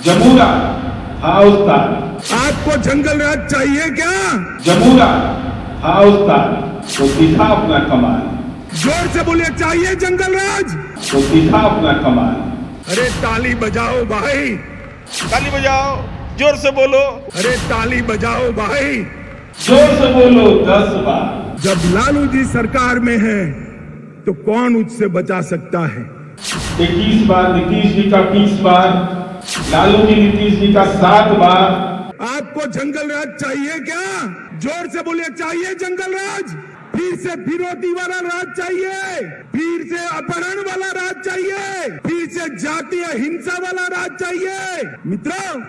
जमूरा था उस्ताद। आपको जंगल राज चाहिए क्या? जमूरा था उस्ताद तो दिखा अपना कमाल। जोर से बोलिए, चाहिए जंगल राज तो दिखा अपना कमाल। अरे ताली बजाओ भाई, ताली बजाओ, जोर से बोलो। अरे ताली बजाओ भाई। जोर से बोलो 10 बार। जब लालू जी सरकार में है तो कौन उससे बचा सकता है? 21 बार नीतीश जी का 20 बार, लालू जी नीतीश जी का 7 बार। आपको जंगल राज चाहिए क्या? जोर से बोलिए, चाहिए जंगल राज? फिर से फिरौती वाला राज चाहिए? फिर से अपहरण वाला राज चाहिए? फिर से जातीय हिंसा वाला राज चाहिए? मित्रों,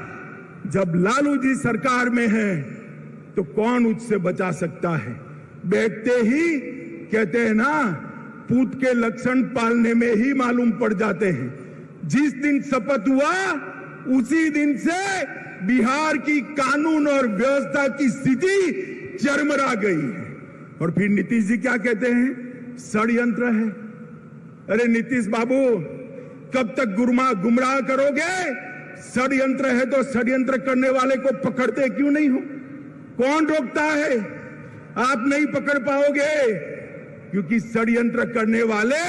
जब लालू जी सरकार में है तो कौन उससे बचा सकता है? बैठते ही कहते हैं ना, पूत के लक्षण पालने में ही मालूम पड़ जाते हैं। जिस दिन शपथ हुआ उसी दिन से बिहार की कानून और व्यवस्था की स्थिति चरमरा गई है। और फिर नीतीश जी क्या कहते हैं? षड्यंत्र है। अरे नीतीश बाबू, कब तक गुमराह करोगे? षड्यंत्र है तो षड्यंत्र करने वाले को पकड़ते क्यों नहीं हो? कौन रोकता है? आप नहीं पकड़ पाओगे क्योंकि षड्यंत्र करने वाले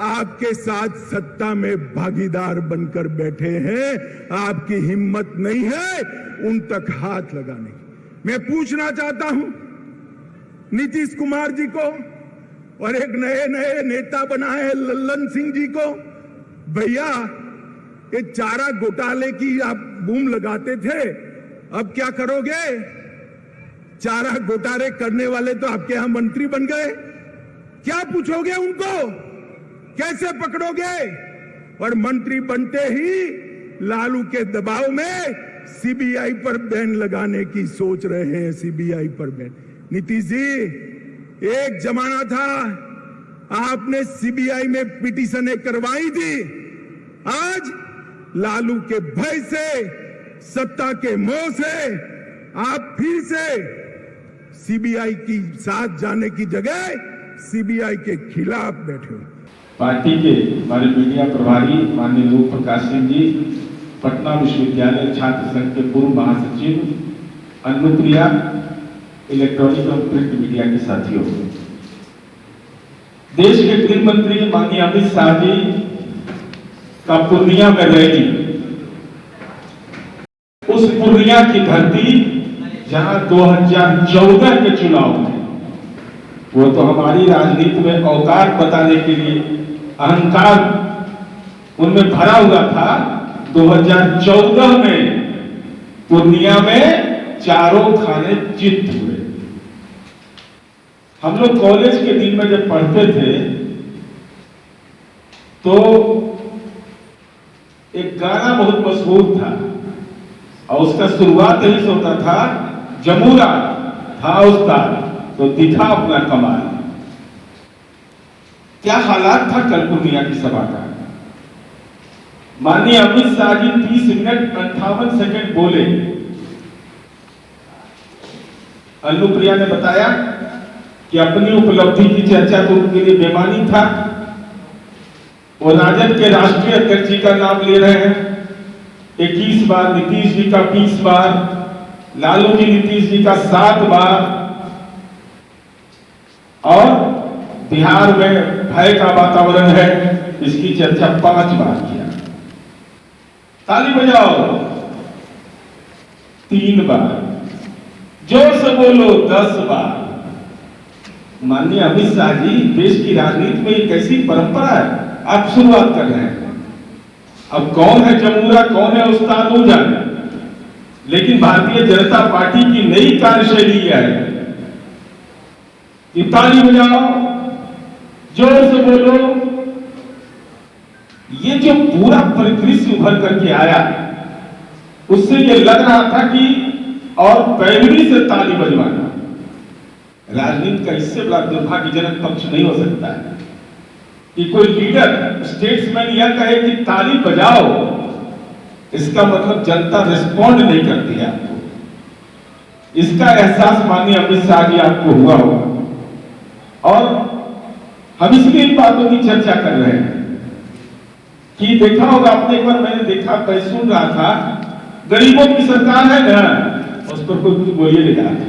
आपके साथ सत्ता में भागीदार बनकर बैठे हैं। आपकी हिम्मत नहीं है उन तक हाथ लगाने की। मैं पूछना चाहता हूं नीतीश कुमार जी को और एक नए नए नेता बनाए हैं लल्लन सिंह जी को, भैया ये चारा घोटाले की आप बूम लगाते थे, अब क्या करोगे? चारा घोटाले करने वाले तो आपके यहां मंत्री बन गए, क्या पूछोगे उनको? कैसे पकड़ोगे? और मंत्री बनते ही लालू के दबाव में सीबीआई पर बैन लगाने की सोच रहे हैं। सीबीआई पर बैन। नीतीश जी, एक जमाना था आपने सीबीआई में पिटीशनें करवाई थी। आज लालू के भय से, सत्ता के मोह से आप फिर से सीबीआई की साथ जाने की जगह सीबीआई के खिलाफ बैठे हो। पार्टी के हमारे मीडिया प्रभारी माननीय लोक प्रकाश सिंह जी, पटना विश्वविद्यालय छात्र संघ के पूर्व महासचिव, अनुप्रिया, इलेक्ट्रॉनिक और प्रिंट मीडिया के साथियों, देश के गृह मंत्री माननीय अमित शाह जी का पूर्णिया में रैली, उस पूर्णिया की धरती जहां 2014 के चुनाव में वो तो हमारी राजनीति में औकात बताने के लिए अहंकार उनमें भरा हुआ था। 2014 में पूर्णिया में चारों खाने चित हुए। हम लोग कॉलेज के दिन में जब पढ़ते थे तो एक गाना बहुत मशहूर था और उसका शुरुआत यही से होता था, जमूरा था उस्ताद तो दिखा अपना कमाल। क्या हालात था कल पूर्णिया की सभा का? माननीय अमित शाह जी 30 मिनट 58 सेकंड बोले। अनुप्रिया ने बताया कि अपनी उपलब्धि की चर्चा तो उनके लिए बेमानी था। वो राजद के राष्ट्रीय अध्यक्ष जी का नाम ले रहे हैं। 21 बार नीतीश जी का 20 बार, लालू जी नीतीश जी का 7 बार, और बिहार में भय का वातावरण है, इसकी चर्चा 5 बार किया। ताली बजाओ 3 बार, जोर से बोलो 10 बार। माननीय अमित शाह जी, देश की राजनीति में एक ऐसी परंपरा है, आप शुरुआत कर रहे हैं। अब कौन है जमूरा, कौन है उस्ताद हो जाए, लेकिन भारतीय जनता पार्टी की नई कार्यशैली है कि ताली बजाओ, जोर से बोलो। ये जो पूरा परिदृश्य उभर करके आया, उससे ये लग रहा था कि और पैरवी से ताली बजवाना राजनीति का इससे बड़ा दुर्भाग्यजनक पक्ष नहीं हो सकता है कि कोई लीडर, स्टेट्समैन यह कहे कि ताली बजाओ, इसका मतलब जनता रिस्पॉन्ड नहीं करती है आपको। इसका एहसास माननीय अमित शाह जी आपको हुआ होगा और हम इसलिए इन बातों की चर्चा कर रहे हैं कि देखा होगा आपने, एक बार मैंने देखा, मैं सुन रहा था, गरीबों की सरकार है ना, उस पर कोई कुछ बोलिए नहीं रहा था।